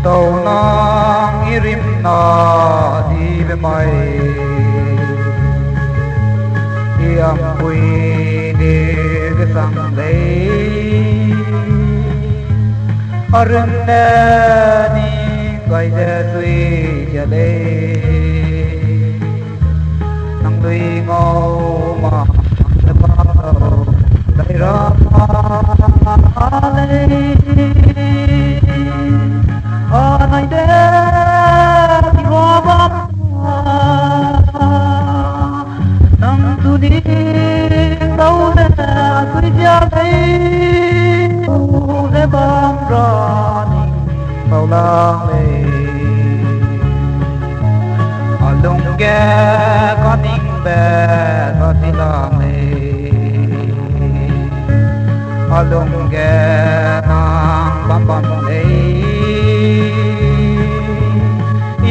tàu nang irim na di be mai iam pui ni ke sang lei arun na ni kai de tui ya le nang lui ngô ma ta bao dai ra le anai de ti ro bam nang tu đi đâu để tôi cha thấy để bám ra ninh bao la lệ ở lùng ghe có ninh bè có tí la lệ ở lùng ghe nang bám bám lệ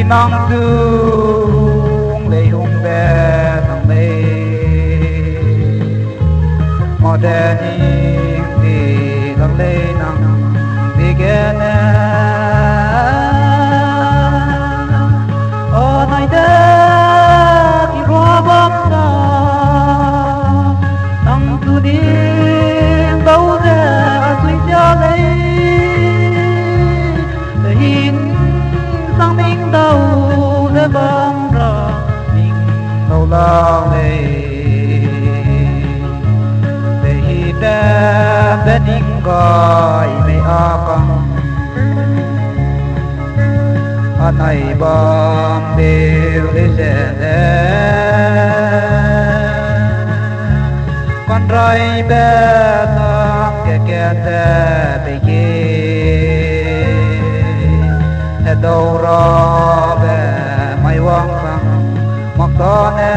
nang dung lệ hung bè nang lệ mà đè nhìn thì nang lệ nang thì ghé nè ở này đây thì qua bóng ra nang tu đi đâu ra suy cho lấy để nhìn sang mình đâu để bám ra mình đâu lao này để hi đem đến những gọi mày a căng anh này bám đều để sẽ con rai bé thang kẻ té bị ghê đâu ra bé mày vang vang mặc đó nè